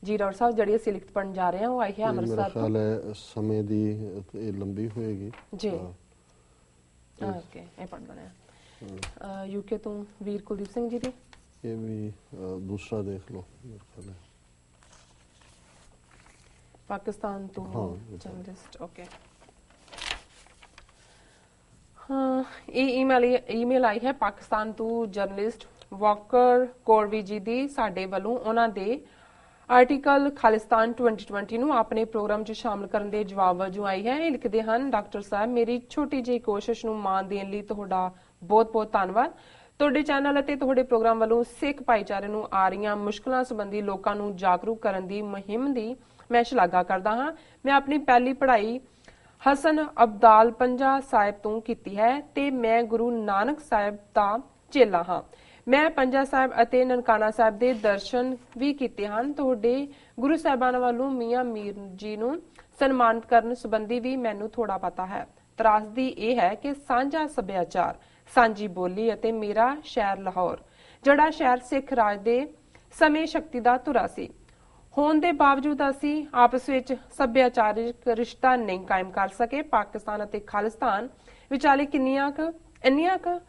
जी doctor साहब जी ਅਸੀਂ ਲਿਖਤ ਪੜਨ ਜਾ ਰਹੇ ਹਾਂ ਉਹ ਆਈ ਹੈ ਅੰਮ੍ਰਿਤਸਰ ਤੋਂ। मेरा ख्याल है समय दी ये लंबी होएगी जी ओके ਇਹ ਪੜ੍ਹ ਲੈਣਾ ਹੈ। यूके ਤੋਂ ਵੀਰ ਕੁਲਦੀਪ ਸਿੰਘ ਜੀ ਦੀ ये भी दूसरा देख लो मेरे ख्याल है। पाकिस्तान तो हाँ, जर्नलिस्ट ओके हाँ ਇਹ ਈਮੇਲ ਆਈ ਹੈ ਪਾਕਿਸਤਾਨ ਤੋਂ ਜਰਨਲਿਸਟ ਵਾਕਰ ਕੋਰਵੀ ਜੀ ਦੀ ਸਾਡੇ ਵੱਲੋਂ ਉਹਨਾਂ ਦੇ ਆਰਟੀਕਲ ਖਾਲਿਸਤਾਨ 2020 ਨੂੰ ਆਪਣੇ ਪ੍ਰੋਗਰਾਮ 'ਚ ਸ਼ਾਮਲ ਕਰਨ ਦੇ ਜਵਾਬ ਵਜੋਂ ਆਈ ਹੈ। ਇਹ ਲਿਖਦੇ ਹਨ, ਡਾਕਟਰ ਸਾਹਿਬ ਮੇਰੀ ਛੋਟੀ ਜਿਹੀ ਕੋਸ਼ਿਸ਼ ਨੂੰ ਮਾਣ ਦੇਣ ਲਈ ਤੁਹਾਡਾ ਬਹੁਤ-ਬਹੁਤ ਧੰਨਵਾਦ। ਤੁਹਾਡੇ ਚੈਨਲ ਅਤੇ ਤੁਹਾਡੇ ਪ੍ਰੋਗਰਾਮ ਵੱਲੋਂ ਸਿੱਖ ਭਾਈਚਾਰੇ ਨੂੰ ਆ ਰਹੀਆਂ ਮੁਸ਼ਕਲਾਂ ਸੰਬੰਧੀ ਲੋਕਾਂ ਨੂੰ ਜਾਗਰੂਕ ਕਰਨ ਦੀ ਮੁਹਿੰਮ ਦੀ ਮੈਂ ਸ਼ਲਾਘਾ ਕਰਦਾ ਹਾਂ। ਮੈਂ ਆਪਣੀ ਪਹਿਲੀ ਪੜ੍ਹਾਈ ਹਸਨ ਅਬਦਾਲ ਪੰਜਾ ਸਾਹਿਬ ਤੋਂ ਕੀਤੀ ਹੈ ਤੇ ਮੈਂ ਗੁਰੂ ਨਾਨਕ ਸਾਹਿਬ ਦਾ ਚੇਲਾ ਹਾਂ। ਮੈਂ ਪੰਜਾ ਸਾਹਿਬ ਅਤੇ ਨਨਕਾਣਾ ਸਾਹਿਬ ਦੇ ਦਰਸ਼ਨ ਵੀ ਕੀਤੇ ਹਨ। ਤੁਹਾਡੇ ਗੁਰੂ ਸਾਹਿਬਾਨ ਵੱਲੋਂ ਮੀਆਂ ਮੀਰ ਜੀ ਨੂੰ ਸਨਮਾਨਿਤ ਕਰਨ ਸੰਬੰਧੀ ਵੀ ਮੈਨੂੰ ਥੋੜਾ ਪਤਾ ਹੈ। ਤਰਾਸਦੀ ਇਹ ਹੈ ਕਿ ਸਾਂਝਾ ਸੱਭਿਆਚਾਰ, ਸਾਂਝੀ ਬੋਲੀ ਅਤੇ ਮੇਰਾ ਸ਼ਹਿਰ ਲਾਹੌਰ ਜਿਹੜਾ ਸ਼ਹਿਰ ਸਿੱਖ ਰਾਜ ਦੇ ਸਮੇਂ ਸ਼ਕਤੀ ਦਾ ਧੁਰਾ ਸੀ ਹੋਣ ਦੇ ਬਾਵਜੂਦ ਅਸੀਂ ਆਪਸ ਵਿੱਚ ਸੱਭਿਆਚਾਰਕ ਰਿਸ਼ਤਾ ਨਹੀਂ ਕਾਇਮ ਕਰ ਸਕੇ। ਪਾਕਿਸਤਾਨ ਅਤੇ ਖਾਲਿਸਤਾਨ ਵਿਚਾਲੇ ਇੰਨੀਆਂ ਕੁ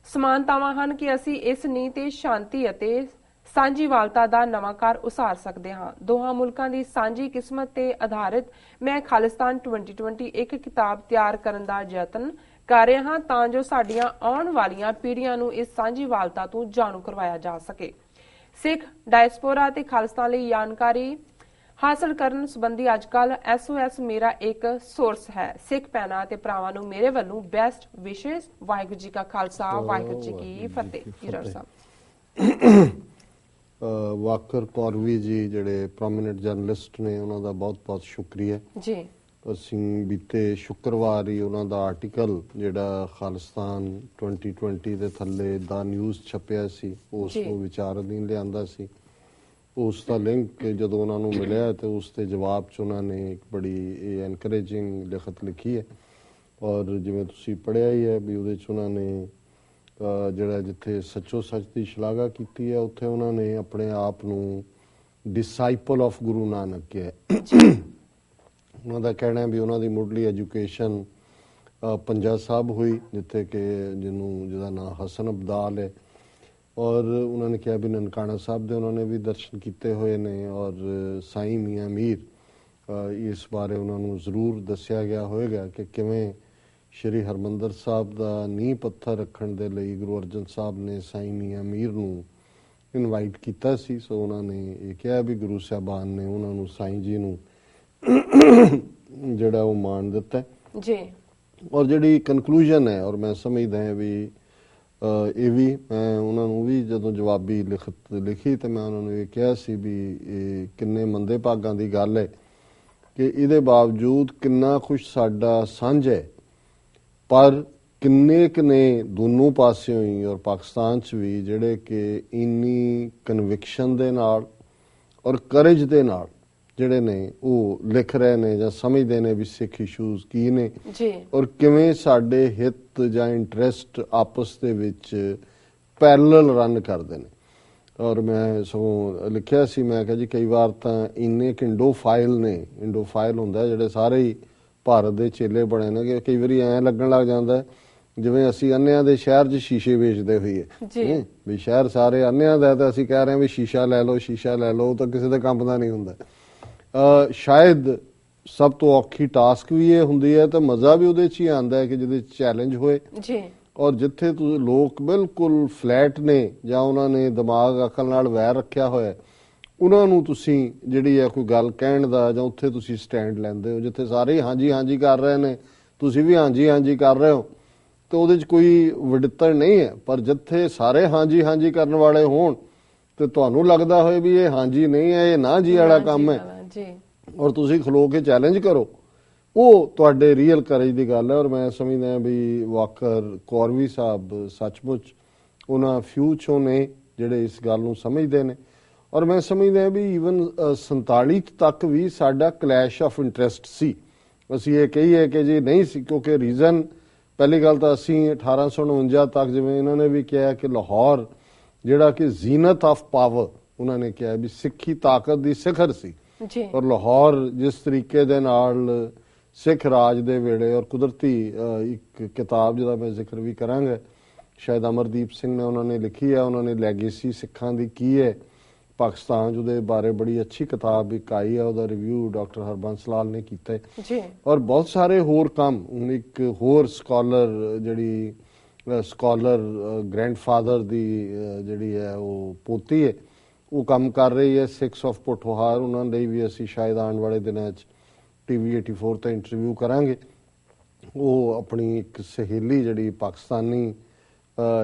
ਸਮਾਨਤਾਵਾਂ ਹਨ ਕਿ ਅਸੀਂ ਇਸ ਨੀਂਹ ਤੇ ਸ਼ਾਂਤੀ ਅਤੇ ਸਾਂਝੀਵਾਲਤਾ ਦਾ ਨਵਾਂ ਘਰ ਉਸਾਰ ਸਕਦੇ ਹਾਂ। ਦੋਹਾਂ ਮੁਲਕਾਂ ਦੀ ਸਾਂਝੀ ਕਿਸਮਤ ਤੇ ਆਧਾਰਿਤ ਮੈਂ ਖਾਲਿਸਤਾਨ 2020 ਇੱਕ ਕਿਤਾਬ ਤਿਆਰ ਕਰਨ ਦਾ ਯਤਨ ਕਰ ਰਿਹਾ ਹਾਂ ਤਾਂ ਜੋ ਸਾਡੀਆਂ ਆਉਣ ਵਾਲੀਆਂ ਪੀੜ੍ਹੀਆਂ ਨੂੰ ਇਸ ਸਾਂਝੀਵਾਲਤਾ ਤੋਂ ਜਾਣੂ ਕਰਵਾਇਆ ਜਾ ਸਕੇ। ਸਿੱਖ ਡਾਇਸਪੋਰਾ ਤੇ ਖਾਲਿਸਤਾਨ ਲਈ ਜਾਣਕਾਰੀ ਹਾਸਲ ਕਰਨ ਸੰਬੰਧੀ ਅੱਜਕੱਲ SOS ਮੇਰਾ ਇੱਕ ਸੋਰਸ ਹੈ। ਸਿੱਖ ਭੈਣਾਂ ਤੇ ਭਰਾਵਾਂ ਨੂੰ ਮੇਰੇ ਵੱਲੋਂ ਬੈਸਟ ਵਿਸ਼ੇਸ। ਵਾਹਿਗੁਰੂ ਜੀ ਕਾ ਖਾਲਸਾ ਵਾਹਿਗੁਰੂ ਜੀ ਕੀ ਫਤਿਹ। ਹੀਰਰ ਸਾਹਿਬ ਵਾਕਰ ਕੌਰਵੀ ਜੀ ਜਿਹੜੇ ਪ੍ਰੋਮਿਨੈਂਟ ਜਰਨਲਿਸਟ ਨੇ ਉਹਨਾਂ ਦਾ ਬਹੁਤ-ਬਹੁਤ ਸ਼ੁਕਰੀਆ ਜੀ। ਅਸੀਂ ਬੀਤੇ ਸ਼ੁੱਕਰਵਾਰ ਹੀ ਉਹਨਾਂ ਦਾ ਆਰਟੀਕਲ ਜਿਹੜਾ ਖਾਲਿਸਤਾਨ 2020 ਦੇ ਥੱਲੇ ਦਾ ਨਿਊਜ਼ ਛਪਿਆ ਸੀ ਉਸ ਨੂੰ ਵਿਚਾਰ ਅਧੀਨ ਲਿਆਂਦਾ ਸੀ। ਉਸ ਦਾ ਲਿੰਕ ਜਦੋਂ ਉਹਨਾਂ ਨੂੰ ਮਿਲਿਆ ਤੇ ਉਸ ਦੇ ਜਵਾਬ 'ਚ ਉਹਨਾਂ ਨੇ ਇੱਕ ਬੜੀ ਐਨਕਰੇਜਿੰਗ ਲਿਖਤ ਲਿਖੀ ਹੈ ਔਰ ਜਿਵੇਂ ਤੁਸੀਂ ਪੜ੍ਹਿਆ ਹੀ ਹੈ ਵੀ ਉਹਦੇ 'ਚ ਉਹਨਾਂ ਨੇ ਜਿਹੜਾ ਜਿੱਥੇ ਸੱਚੋ ਸੱਚ ਦੀ ਸ਼ਲਾਘਾ ਕੀਤੀ ਹੈ ਉੱਥੇ ਉਹਨਾਂ ਨੇ ਆਪਣੇ ਆਪ ਨੂੰ ਡਿਸਾਈਪਲ ਆਫ ਗੁਰੂ ਨਾਨਕ ਕਿਹਾ। ਉਹਨਾਂ ਦਾ ਕਹਿਣਾ ਵੀ ਉਹਨਾਂ ਦੀ ਮੁੱਢਲੀ ਐਜੂਕੇਸ਼ਨ ਪੰਜਾ ਸਾਹਿਬ ਹੋਈ ਜਿੱਥੇ ਕਿ ਜਿਹਦਾ ਨਾਂ ਹਸਨ ਅਬਦਾਲ ਹੈ ਔਰ ਉਹਨਾਂ ਨੇ ਕਿਹਾ ਵੀ ਨਨਕਾਣਾ ਸਾਹਿਬ ਦੇ ਉਹਨਾਂ ਨੇ ਵੀ ਦਰਸ਼ਨ ਕੀਤੇ ਹੋਏ ਨੇ ਔਰ ਸਾਈਂ ਮੀਆਂ ਮੀਰ ਇਸ ਬਾਰੇ ਉਹਨਾਂ ਨੂੰ ਜ਼ਰੂਰ ਦੱਸਿਆ ਗਿਆ ਹੋਵੇਗਾ ਕਿ ਕਿਵੇਂ ਸ਼੍ਰੀ ਹਰਮੰਦਰ ਸਾਹਿਬ ਦਾ ਨੀਂਹ ਪੱਥਰ ਰੱਖਣ ਦੇ ਲਈ ਗੁਰੂ ਅਰਜਨ ਸਾਹਿਬ ਨੇ ਸਾਈਂ ਮੀਆਂ ਮੀਰ ਨੂੰ ਇਨਵਾਈਟ ਕੀਤਾ ਸੀ। ਸੋ ਉਹਨਾਂ ਨੇ ਇਹ ਕਿਹਾ ਵੀ ਗੁਰੂ ਸਾਹਿਬਾਨ ਨੇ ਉਹਨਾਂ ਨੂੰ ਸਾਈਂ ਜੀ ਨੂੰ ਜਿਹੜਾ ਉਹ ਮਾਣ ਦਿੱਤਾ ਜੀ ਔਰ ਜਿਹੜੀ ਕਨਕਲੂਜਨ ਹੈ ਔਰ ਮੈਂ ਸਮਝਦਾ ਹਾਂ ਵੀ ਇਹ ਵੀ ਮੈਂ ਉਹਨਾਂ ਨੂੰ ਵੀ ਜਦੋਂ ਜਵਾਬੀ ਲਿਖਤ ਲਿਖੀ ਤੇ ਮੈਂ ਉਹਨਾਂ ਨੂੰ ਇਹ ਕਿਹਾ ਸੀ ਵੀ ਇਹ ਕਿੰਨੇ ਮੰਦੇ ਭਾਗਾਂ ਦੀ ਗੱਲ ਹੈ ਕਿ ਇਹਦੇ ਬਾਵਜੂਦ ਕਿੰਨਾ ਕੁਛ ਸਾਡਾ ਸਾਂਝ ਹੈ ਪਰ ਕਿੰਨੇ ਕੁ ਨੇ ਦੋਨੋਂ ਪਾਸਿਓਂ ਹੀ ਔਰ ਪਾਕਿਸਤਾਨ 'ਚ ਵੀ ਜਿਹੜੇ ਕਿ ਇੰਨੀ ਕਨਵਿਕਸ਼ਨ ਦੇ ਨਾਲ ਔਰ ਕਰੇਜ ਦੇ ਨਾਲ ਜਿਹੜੇ ਨੇ ਉਹ ਲਿਖ ਰਹੇ ਨੇ ਜਾਂ ਸਮਝਦੇ ਨੇ ਵੀ ਸਿੱਖ ਇਸ਼ੂਜ਼ ਕੀ ਨੇ ਔਰ ਕਿਵੇਂ ਸਾਡੇ ਹਿੱਤ ਜਾਂ ਇੰਟਰਸਟ ਆਪਸ ਦੇ ਵਿੱਚ ਪੈਰਲਲ ਰਨ ਕਰਦੇ ਨੇ। ਔਰ ਮੈਂ ਸਗੋਂ ਲਿਖਿਆ ਸੀ ਮੈਂ ਕਿਹਾ ਜੀ ਕਈ ਵਾਰ ਤਾਂ ਇੰਨੇ ਇੰਡੋਫਾਈਲ ਨੇ ਇੰਡੋਫਾਈਲ ਹੁੰਦਾ ਜਿਹੜੇ ਸਾਰੇ ਹੀ ਭਾਰਤ ਦੇ ਚੇਲੇ ਬਣੇ ਨੇ ਕਿ ਕਈ ਵਾਰੀ ਐਂ ਲੱਗਣ ਲੱਗ ਜਾਂਦਾ ਜਿਵੇਂ ਅਸੀਂ ਅੰਨਿਆਂ ਦੇ ਸ਼ਹਿਰ 'ਚ ਸ਼ੀਸ਼ੇ ਵੇਚਦੇ ਹੋਈਏ ਵੀ ਸ਼ਹਿਰ ਸਾਰੇ ਅੰਨਿਆਂ ਦਾ ਤਾਂ ਅਸੀਂ ਕਹਿ ਰਹੇ ਹਾਂ ਵੀ ਸ਼ੀਸ਼ਾ ਲੈ ਲਓ ਤਾਂ ਕਿਸੇ ਦੇ ਕੰਮ ਦਾ ਨਹੀਂ ਹੁੰਦਾ। ਸ਼ਾਇਦ ਸਭ ਤੋਂ ਔਖੀ ਟਾਸਕ ਵੀ ਇਹ ਹੁੰਦੀ ਹੈ ਤੇ ਮਜ਼ਾ ਵੀ ਉਹਦੇ 'ਚ ਹੀ ਆਉਂਦਾ ਹੈ ਕਿ ਜਿਹਦੇ ਚੈਲੰਜ ਹੋਏ ਔਰ ਜਿੱਥੇ ਤੁਸੀਂ ਲੋਕ ਬਿਲਕੁਲ ਫਲੈਟ ਨੇ ਜਾਂ ਉਹਨਾਂ ਨੇ ਦਿਮਾਗ ਅਕਲ ਨਾਲ ਵੈਰ ਰੱਖਿਆ ਹੋਇਆ ਉਹਨਾਂ ਨੂੰ ਤੁਸੀਂ ਜਿਹੜੀ ਹੈ ਕੋਈ ਗੱਲ ਕਹਿਣ ਦਾ ਜਾਂ ਉੱਥੇ ਤੁਸੀਂ ਸਟੈਂਡ ਲੈਂਦੇ ਹੋ ਜਿੱਥੇ ਸਾਰੇ ਹਾਂਜੀ ਕਰ ਰਹੇ ਨੇ ਤੁਸੀਂ ਵੀ ਹਾਂਜੀ ਕਰ ਰਹੇ ਹੋ ਤੇ ਉਹਦੇ 'ਚ ਕੋਈ ਵਿੜਤਰ ਨਹੀਂ ਹੈ। ਪਰ ਜਿੱਥੇ ਸਾਰੇ ਹਾਂਜੀ ਕਰਨ ਵਾਲੇ ਹੋਣ ਤੇ ਤੁਹਾਨੂੰ ਲੱਗਦਾ ਹੋਏ ਵੀ ਇਹ ਹਾਂਜੀ ਨਹੀਂ ਹੈ ਇਹ ਨਾ ਜੀ ਵਾਲਾ ਕੰਮ ਹੈ ਔਰ ਤੁਸੀਂ ਖਲੋ ਕੇ ਚੈਲੰਜ ਕਰੋ ਉਹ ਤੁਹਾਡੇ ਰੀਅਲ ਕਰੇਜ ਦੀ ਗੱਲ ਹੈ। ਔਰ ਮੈਂ ਸਮਝਦਾ ਵੀ ਵਾਕਰ ਕੌਰਵੀ ਸਾਹਿਬ ਸੱਚਮੁੱਚ ਉਹਨਾਂ ਫਿਊ 'ਚੋਂ ਨੇ ਜਿਹੜੇ ਇਸ ਗੱਲ ਨੂੰ ਸਮਝਦੇ ਨੇ ਔਰ ਮੈਂ ਸਮਝਦਾ ਵੀ ਈਵਨ 47 ਤੱਕ ਵੀ ਸਾਡਾ ਕਲੈਸ਼ ਆਫ ਇੰਟਰਸਟ ਸੀ। ਅਸੀਂ ਇਹ ਕਹੀਏ ਕਿ ਜੀ ਨਹੀਂ ਸੀ ਕਿਉਂਕਿ ਰੀਜ਼ਨ ਪਹਿਲੀ ਗੱਲ ਤਾਂ ਅਸੀਂ 1849 ਤੱਕ ਜਿਵੇਂ ਇਹਨਾਂ ਨੇ ਵੀ ਕਿਹਾ ਕਿ ਲਾਹੌਰ ਜਿਹੜਾ ਕਿ ਜ਼ੀਨਤ ਆਫ ਪਾਵਰ उन्होंने कहा भी सिक्खी ताकत दी सिखर सी जी और लाहौर जिस तरीके दे नाल सिख राज दे वेड़े और कुदरती एक किताब जिहदा मैं जिक्र भी करांगा शायद अमरदीप सिंह ने उन्होंने लिखी है, उन्होंने लैगेसी सिखां दी की है पाकिस्तान ਉਹਦੇ ਬਾਰੇ ਬੜੀ ਅੱਛੀ ਕਿਤਾਬ ਇੱਕ ਆਈ ਹੈ, ਉਹਦਾ ਰਿਵਿਊ ਡਾਕਟਰ ਹਰਬੰਸ ਲਾਲ ਨੇ ਕੀਤਾ ਹੈ ਜੀ ਔਰ ਬਹੁਤ ਸਾਰੇ ਹੋਰ ਕੰਮ। ਹੁਣ ਇੱਕ ਹੋਰ ਸਕਾਲਰ ਜਿਹੜੀ ਸਕਾਲਰ ਗ੍ਰੈਂਡਫਾਦਰ ਦੀ ਜਿਹੜੀ ਹੈ ਉਹ ਪੋਤੀ ਹੈ, ਉਹ ਕੰਮ ਕਰ ਰਹੀ ਹੈ 6 ਆਫ ਪੋਠੋਹਾਰ। ਉਹਨਾਂ ਲਈ ਵੀ ਅਸੀਂ ਸ਼ਾਇਦ ਆਉਣ ਵਾਲੇ ਦਿਨਾਂ 'ਚ TV 84 ਤੇ ਇੰਟਰਵਿਊ ਕਰਾਂਗੇ। ਉਹ ਆਪਣੀ ਇੱਕ ਸਹੇਲੀ ਜਿਹੜੀ ਪਾਕਿਸਤਾਨੀ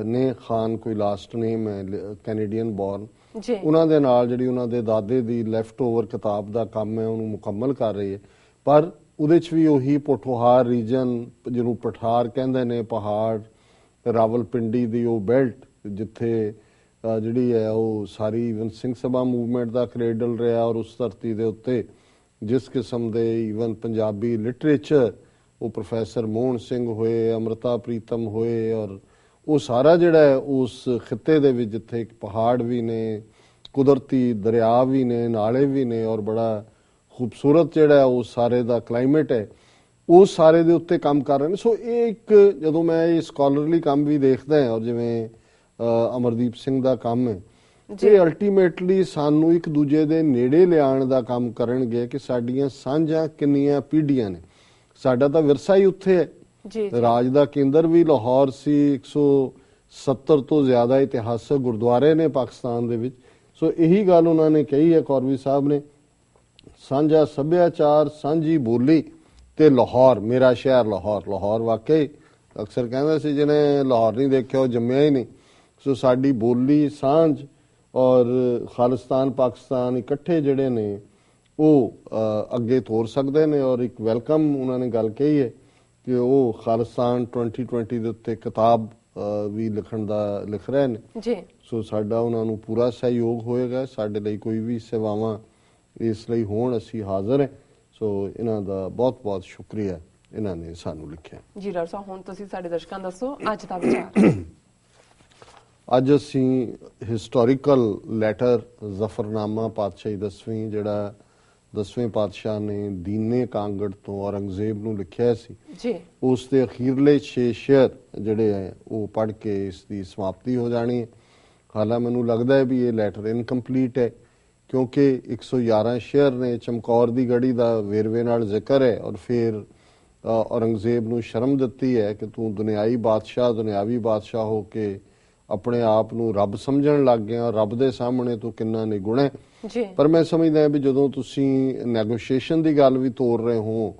ਨੇ ਖਾਨ ਕੋਈ ਲਾਸਟ ਨੇਮ ਹੈ ਕੈਨੇਡੀਅਨ ਬੋਰਨ, ਜੀ ਉਹਨਾਂ ਦੇ ਨਾਲ ਜਿਹੜੀ ਉਹਨਾਂ ਦੇ ਦਾਦੇ ਦੀ ਲੈਫਟ ਓਵਰ ਕਿਤਾਬ ਦਾ ਕੰਮ ਹੈ ਉਹਨੂੰ ਮੁਕੰਮਲ ਕਰ ਰਹੀ ਹੈ। ਪਰ ਉਹਦੇ 'ਚ ਵੀ ਉਹੀ ਪੋਠੋਹਾਰ ਰੀਜਨ ਜਿਹਨੂੰ ਪਠਾਰ ਕਹਿੰਦੇ ਨੇ, ਪਹਾੜ ਰਾਵਲਪਿੰਡੀ ਦੀ ਉਹ ਬੈਲਟ ਜਿੱਥੇ ਜਿਹੜੀ ਹੈ ਉਹ ਸਾਰੀ ਈਵਨ ਸਿੰਘ ਸਭਾ ਮੂਵਮੈਂਟ ਦਾ ਕ੍ਰੇਡਲ ਰਿਹਾ ਔਰ ਉਸ ਧਰਤੀ ਦੇ ਉੱਤੇ ਜਿਸ ਕਿਸਮ ਦੇ ਈਵਨ ਪੰਜਾਬੀ ਲਿਟਰੇਚਰ ਉਹ ਪ੍ਰੋਫੈਸਰ ਮੋਹਨ ਸਿੰਘ ਹੋਏ, ਅੰਮ੍ਰਿਤਾ ਪ੍ਰੀਤਮ ਹੋਏ ਔਰ ਉਹ ਸਾਰਾ ਜਿਹੜਾ ਹੈ ਉਸ ਖਿੱਤੇ ਦੇ ਵਿੱਚ ਜਿੱਥੇ ਇੱਕ ਪਹਾੜ ਵੀ ਨੇ, ਕੁਦਰਤੀ ਦਰਿਆ ਵੀ ਨੇ, ਨਾਲੇ ਵੀ ਨੇ ਔਰ ਬੜਾ ਖੂਬਸੂਰਤ ਜਿਹੜਾ ਉਹ ਸਾਰੇ ਦਾ ਕਲਾਈਮੇਟ ਹੈ, ਉਹ ਸਾਰੇ ਦੇ ਉੱਤੇ ਕੰਮ ਕਰ ਰਹੇ ਨੇ। ਸੋ ਇਹ ਇੱਕ ਜਦੋਂ ਮੈਂ ਇਹ ਸਕਾਲਰਲੀ ਕੰਮ ਵੀ ਦੇਖਦਾ ਹਾਂ ਔਰ ਜਿਵੇਂ ਅਮਰਦੀਪ ਸਿੰਘ ਦਾ ਕੰਮ ਹੈ, ਇਹ ਅਲਟੀਮੇਟਲੀ ਸਾਨੂੰ ਇੱਕ ਦੂਜੇ ਦੇ ਨੇੜੇ ਲਿਆਉਣ ਦਾ ਕੰਮ ਕਰਨਗੇ ਕਿ ਸਾਡੀਆਂ ਸਾਂਝਾਂ ਕਿੰਨੀਆਂ ਪੀੜ੍ਹੀਆਂ ਨੇ। ਸਾਡਾ ਤਾਂ ਵਿਰਸਾ ਹੀ ਉੱਥੇ ਹੈ, ਰਾਜ ਦਾ ਕੇਂਦਰ ਵੀ ਲਾਹੌਰ ਸੀ, 170 ਤੋਂ ਜ਼ਿਆਦਾ ਇਤਿਹਾਸਕ ਗੁਰਦੁਆਰੇ ਨੇ ਪਾਕਿਸਤਾਨ ਦੇ ਵਿੱਚ। ਸੋ ਇਹੀ ਗੱਲ ਉਹਨਾਂ ਨੇ ਕਹੀ ਹੈ ਕੌਰਵੀ ਸਾਹਿਬ ਨੇ, ਸਾਂਝਾ ਸੱਭਿਆਚਾਰ, ਸਾਂਝੀ ਬੋਲੀ ਤੇ ਲਾਹੌਰ, ਮੇਰਾ ਸ਼ਹਿਰ ਲਾਹੌਰ। ਲਾਹੌਰ ਵਾਕਈ ਅਕਸਰ ਕਹਿੰਦਾ ਸੀ ਜਿਹਨੇ ਲਾਹੌਰ ਨਹੀਂ ਦੇਖਿਆ ਉਹ ਜੰਮਿਆ ਹੀ ਨਹੀਂ। ਸੋ ਸਾਡੀ ਬੋਲੀ, ਸਾਂਝ ਔਰ ਖਾਲਿਸਤਾਨ ਪਾਕਿਸਤਾਨ ਇਕੱਠੇ ਜਿਹੜੇ ਨੇ ਉਹ ਅੱਗੇ ਤੋਰ ਸਕਦੇ ਨੇ। ਔਰ ਇੱਕ ਵੈਲਕਮ ਉਹਨਾਂ ਨੇ ਗੱਲ ਕਹੀ ਹੈ ਕਿ ਉਹ ਖਾਲਿਸਤਾਨ 2020 ਦੇ ਉੱਤੇ ਕਿਤਾਬ ਵੀ ਲਿਖ ਰਹੇ ਨੇ ਜੀ। ਸੋ ਸਾਡਾ ਉਹਨਾਂ ਨੂੰ ਪੂਰਾ ਸਹਿਯੋਗ ਹੋਏਗਾ। ਸਾਡੇ ਲਈ ਕੋਈ ਵੀ ਸੇਵਾਵਾਂ ਇਸ ਲਈ ਹੋਣ ਅਸੀਂ ਹਾਜ਼ਰ ਹਾਂ। ਸੋ ਇਹਨਾਂ ਦਾ ਬਹੁਤ ਬਹੁਤ ਸ਼ੁਕਰੀਆ, ਇਹਨਾਂ ਨੇ ਸਾਨੂੰ ਲਿਖਿਆ। ਜੀ ਡਾਕਟਰ ਸਾਹਿਬ, ਹੁਣ ਤੁਸੀਂ ਸਾਡੇ ਦਰਸ਼ਕਾਂ ਦੱਸੋ ਅੱਜ ਦਾ ਵਿਚਾਰ। ਅੱਜ ਅਸੀਂ ਹਿਸਟੋਰੀਕਲ ਲੈਟਰ ਜ਼ਫਰਨਾਮਾ ਪਾਤਸ਼ਾਹੀ 10ਵੀਂ ਜਿਹੜਾ 10ਵੇਂ ਪਾਤਸ਼ਾਹ ਨੇ ਦੀਨੇ ਕਾਂਗੜ ਤੋਂ ਔਰੰਗਜ਼ੇਬ ਨੂੰ ਲਿਖਿਆ ਸੀ ਜੀ, ਉਸ ਦੇ ਅਖੀਰਲੇ 6 ਸ਼ੇਅਰ ਜਿਹੜੇ ਹੈ ਉਹ ਪੜ੍ਹ ਕੇ ਇਸ ਦੀ ਸਮਾਪਤੀ ਹੋ ਜਾਣੀ ਹੈ। ਹਾਲਾਂ ਮੈਨੂੰ ਲੱਗਦਾ ਹੈ ਵੀ ਇਹ ਲੈਟਰ ਇਨਕੰਪਲੀਟ ਹੈ ਕਿਉਂਕਿ 111 ਸ਼ੇਅਰ ਨੇ। ਚਮਕੌਰ ਦੀ ਗੜੀ ਦਾ ਵੇਰਵੇ ਨਾਲ ਜ਼ਿਕਰ ਹੈ ਔਰ ਫਿਰ ਔਰੰਗਜ਼ੇਬ ਨੂੰ ਸ਼ਰਮ ਦਿੱਤੀ ਹੈ ਕਿ ਤੂੰ ਦੁਨਿਆਵੀ ਬਾਦਸ਼ਾਹ ਹੋ ਕੇ ਆਪਣੇ ਆਪ ਨੂੰ ਰੱਬ ਸਮਝਣ ਲੱਗ ਗਿਆ, ਰੱਬ ਦੇ ਸਾਹਮਣੇ ਤੂੰ ਕਿੰਨਾ ਨਿਗੁਣ ਹੈ। ਪਰ ਮੈਂ ਸਮਝਦਾ ਵੀ ਜਦੋਂ ਤੁਸੀਂ ਨੈਗੋਸ਼ੀਏਸ਼ਨ ਦੀ ਗੱਲ ਵੀ ਤੋਰ ਰਹੇ ਹੋ,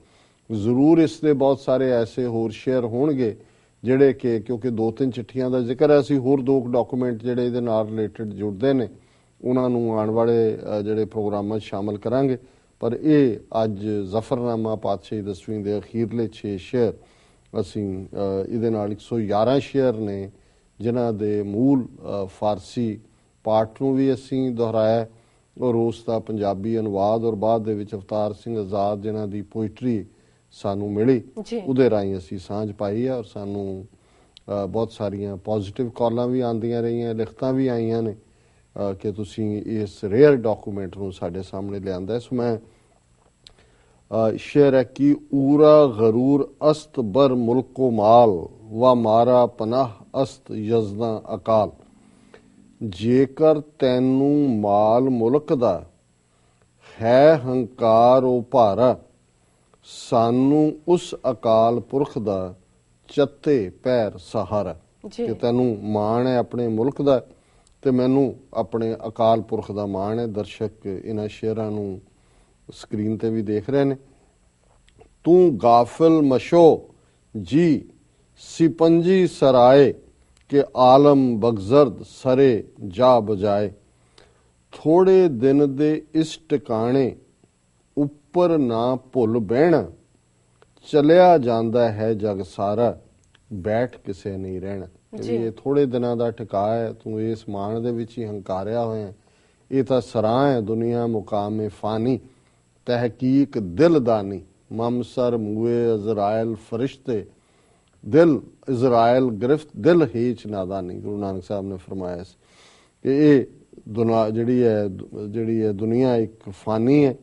ਜ਼ਰੂਰ ਇਸ ਦੇ ਬਹੁਤ ਸਾਰੇ ਐਸੇ ਹੋਰ ਸ਼ੇਅਰ ਹੋਣਗੇ ਜਿਹੜੇ ਕਿ ਕਿਉਂਕਿ 2-3 ਚਿੱਠੀਆਂ ਦਾ ਜ਼ਿਕਰ ਹੈ, ਅਸੀਂ ਹੋਰ 2 ਡਾਕੂਮੈਂਟ ਜਿਹੜੇ ਇਹਦੇ ਨਾਲ ਰਿਲੇਟਡ ਜੁੜਦੇ ਨੇ ਉਹਨਾਂ ਨੂੰ ਆਉਣ ਵਾਲੇ ਜਿਹੜੇ ਪ੍ਰੋਗਰਾਮਾਂ 'ਚ ਸ਼ਾਮਲ ਕਰਾਂਗੇ। ਪਰ ਇਹ ਅੱਜ ਜ਼ਫਰਨਾਮਾ ਪਾਤਸ਼ਾਹੀ 10ਵੀਂ ਦੇ ਅਖੀਰਲੇ 6 ਸ਼ੇਅਰ ਅਸੀਂ ਇਹਦੇ ਨਾਲ 111 ਸ਼ੇਅਰ ਨੇ ਜਿਨ੍ਹਾਂ ਦੇ ਮੂਲ ਫਾਰਸੀ ਪਾਠ ਨੂੰ ਵੀ ਅਸੀਂ ਦੁਹਰਾਇਆ ਔਰ ਉਸ ਦਾ ਪੰਜਾਬੀ ਅਨੁਵਾਦ ਔਰ ਬਾਅਦ ਦੇ ਵਿੱਚ ਅਵਤਾਰ ਸਿੰਘ ਆਜ਼ਾਦ ਜਿਨ੍ਹਾਂ ਦੀ ਪੋਇਟਰੀ ਸਾਨੂੰ ਮਿਲੀ ਉਹਦੇ ਰਾਹੀਂ ਅਸੀਂ ਸਾਂਝ ਪਾਈ ਹੈ ਔਰ ਸਾਨੂੰ ਬਹੁਤ ਸਾਰੀਆਂ ਪੋਜ਼ਿਟਿਵ ਕਾਲਾਂ ਵੀ ਆਉਂਦੀਆਂ ਰਹੀਆਂ, ਲਿਖਤਾਂ ਵੀ ਆਈਆਂ ਨੇ ਕਿ ਤੁਸੀਂ ਇਸ ਰੇਅਰ ਡਾਕੂਮੈਂਟ ਨੂੰ ਸਾਡੇ ਸਾਹਮਣੇ ਲਿਆਂਦਾ। ਸੋ ਮੈਂ शेर है कि ऊरा गरूर अस्त बर मुल्को माल व मारा पनाह अस्त यज़दा अकाल। जेकर तैनू माल मुल्क दा है हंकार ओ भारा, सानू उस अकाल पुरख दा चत्ते पैर सहारा। कि तैनू माण है अपने मुल्क दा ते मैनू अपने अकाल पुरख दा माण है। दर्शक इन्हां शेरां नू स्क्रीन ते भी देख रहे ने। तू गाफिल मशो जी सिपंजी सराय के आलम बगजर्द सरे जा बजाए। थोड़े दिन दे इस टिकाणे उपर ना भुल बहना, चलिया जांदा है जग सारा बैठ किसे नहीं रहना। ये थोड़े दिनों का ठिका है, तू इस मान दे विच ही हंकारिया होया। ये तां सराह है दुनिया मुकाम फानी, तहकीक दिलदानी ममसर मुए इज़राइल फरिश्ते, दिल इज़राइल गिरफ्त दिल हीच नादानी। गुरु नानक साहब ने फरमाया कि ये ਜਿਹੜੀ ਹੈ ਦੁਨੀਆ ਇੱਕ ਫਾਨੀ ਹੈ।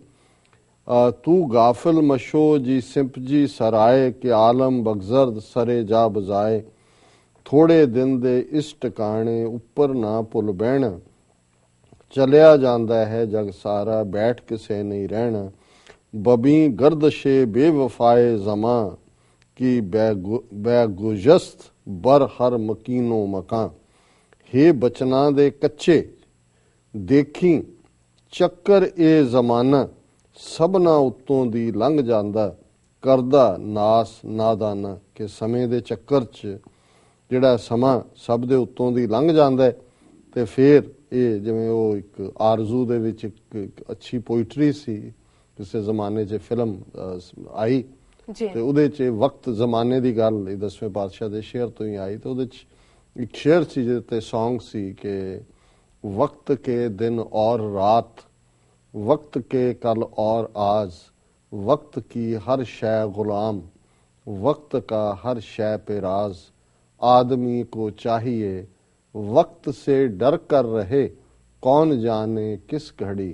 तू गाफिल मशो जी सिंप जी सराए के आलम बगजरद सरे जा बजाए थोड़े दिन दे इस टिकाणे उपर ना भुल बहना चलिया जांदा है जग सारा बैठ किसे नहीं रहना बबी गर्दशे बेवफाए जमा की बैगुजस्त बर हर मकीनो मकां हे बचना दे कच्चे देखी ਚੱਕਰ ਇਹ ਜ਼ਮਾਨਾ ਸਭਨਾ ਉੱਤੋਂ ਦੀ ਲੰਘ ਜਾਂਦਾ ਕਰਦਾ ਨਾਸ ਨਾਦਾਨਾ ਕਿ ਸਮੇਂ ਦੇ ਚੱਕਰ 'ਚ ਜਿਹੜਾ ਸਮਾਂ ਸਭ ਦੇ ਉੱਤੋਂ ਦੀ ਲੰਘ ਜਾਂਦਾ ਤੇ ਫਿਰ ਇਹ ਜਿਵੇਂ ਉਹ ਇੱਕ ਆਰਜ਼ੂ ਦੇ ਵਿੱਚ ਇੱਕ ਅੱਛੀ ਪੋਇਟਰੀ ਸੀ ਕਿਸੇ ਜ਼ਮਾਨੇ 'ਚ ਫਿਲਮ ਆਈ ਤੇ ਉਹਦੇ 'ਚ ਵਕਤ ਜ਼ਮਾਨੇ ਦੀ ਗੱਲ 10ਵੇਂ ਪਾਤਸ਼ਾਹ ਦੇ ਸ਼ੇਰ ਤੋਂ ਹੀ ਆਈ ਤੇ ਉਹਦੇ 'ਚ ਇੱਕ ਸ਼ੇਰ ਸੀ ਜਿਹਦੇ ਤੇ ਸੌਂਗ ਸੀ ਕਿ वक्त के दिन और रात वक्त के कल और आज वक्त की हर शै गुलाम वक्त का हर शै पे राज आदमी को चाहिए वक्त से डर कर रहे कौन जाने किस घड़ी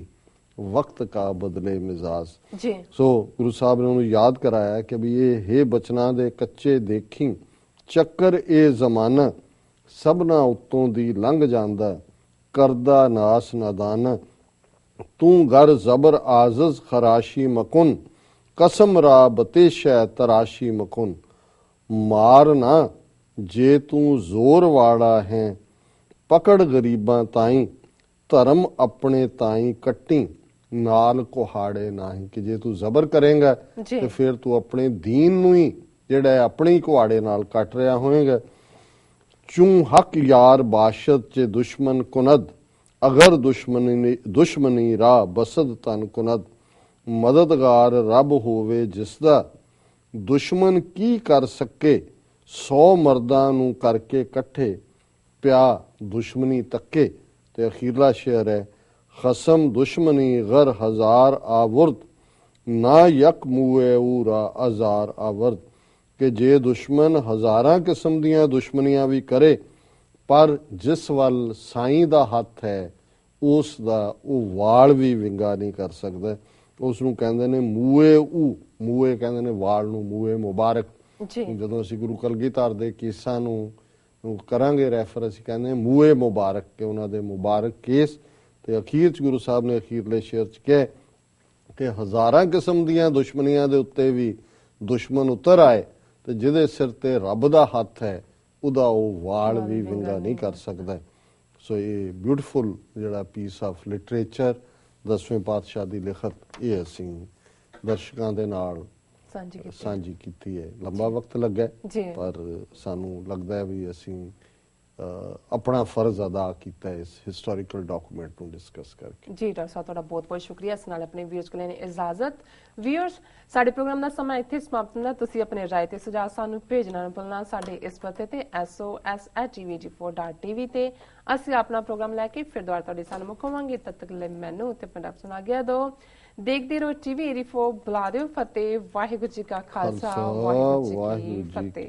वक्त का बदले मिजाज जी। सो गुरु साहब ने उन्हें याद कराया कि भी ये हे बचना दे कच्चे देखी चक्कर ए जमाना सबना उत्तों दी लंघ जांदा करदा नास नादान तू घर जबर आजज खराशी मकुन कसम रा बतेशै तराशी मकुन मारना जे तू जोर वाड़ा है पकड़ गरीबां ताई धर्म अपने ताई कट्टी नाल कुहाड़े नाही कि जे तू जबर करेगा तो फिर तू अपने दीन नूं ही जिहड़ा अपने ही कुहाड़े नाल कट रहा होएगा चूं हक यार बाशत चे दुश्मन कुनद अगर दुश्मनी राह बसद तन कुनद मददगार रब होवे जिसदा दुश्मन की कर सके 100 मर्दां नूं करके कट्ठे प्या दुश्मनी तक्के ते अखीरला शेर है खसम दुश्मनी गर हजार आवुर्द ना यक मुए ऊरा हजार आवर्द कि जे दुश्मन हज़ारां किस्म दियां दुश्मनियां भी करे पर जिस वल साईं दा हथ है उस दा ਉਹ ਵਾਲ ਵੀ ਵਿੰਗਾ ਨਹੀਂ ਕਰ ਸਕਦਾ ਉਸ ਨੂੰ ਕਹਿੰਦੇ ਨੇ ਮੂਏ ਕਹਿੰਦੇ ਨੇ ਵਾਲ ਨੂੰ ਮੂਏ ਮੁਬਾਰਕ ਜਦੋਂ ਅਸੀਂ ਗੁਰੂ ਕਲਗੀਧਰ ਦੇ ਕੇਸਾਂ ਨੂੰ ਕਰਾਂਗੇ ਰੈਫਰ ਅਸੀਂ ਕਹਿੰਦੇ ਮੂਏ ਮੁਬਾਰਕ ਕਿ ਉਹਨਾਂ ਦੇ ਮੁਬਾਰਕ ਕੇਸ ਤੇ ਅਖੀਰ ਚ ਗੁਰੂ ਸਾਹਿਬ ਨੇ ਅਖੀਰਲੇ ਸ਼ੇਰ ਚ ਕਿਹਾ ਕਿ ਹਜ਼ਾਰਾਂ ਕਿਸਮ ਦੀਆਂ ਦੁਸ਼ਮਣੀਆਂ ਦੇ ਉੱਤੇ ਵੀ ਦੁਸ਼ਮਣ ਉਤਰ ਆਏ ਤੇ ਜਿਹਦੇ ਸਿਰ ਤੇ ਰੱਬ ਦਾ ਹੱਥ ਹੈ ਉਹਦਾ ਉਹ ਵਾਲ ਵੀ ਵਿੰਗਾ ਨਹੀਂ ਕਰ ਸਕਦਾ। ਸੋ ਇਹ ਬਿਊਟੀਫੁਲ ਜਿਹੜਾ ਪੀਸ ਆਫ ਲਿਟਰੇਚਰ 10ਵੇਂ ਪਾਤਸ਼ਾਹ ਦੀ ਲਿਖਤ ਇਹ ਅਸੀਂ ਦਰਸ਼ਕਾਂ ਦੇ ਨਾਲ ਸਾਂਝੀ ਕੀਤੀ ਹੈ। ਲੰਬਾ ਵਕਤ ਲੱਗਾ ਪਰ ਸਾਨੂੰ ਲੱਗਦਾ ਹੈ ਵੀ ਅਸੀਂ अपना फर्ज अदा किया इस हिस्टोरिकल डॉक्यूमेंट को डिस्कस करके। जी डॉक्टर साहब तुहाडा बहुत बहुत शुक्रिया इस नाल अपने व्यूअर्स को लेने इजाजत। व्यूअर्स साडे प्रोग्राम दा समा इत्थे समाप्त हुंदा। तुसीं अपने राय ते सुझाव सानू भेजना ना भुलना साडे इस पते ते sos@tvg4.tv ते असीं अपना प्रोग्राम लैके फिर दुबारा तुहाडे सामने मुख होवांगे। तद तक ले मैनू ते पंजाब सुना गया दो देखदे रहो टीवी 84 बुला दिओ फतेह। वाहिगुरू जी का खालसा वाहिगुरू जी की फतेह।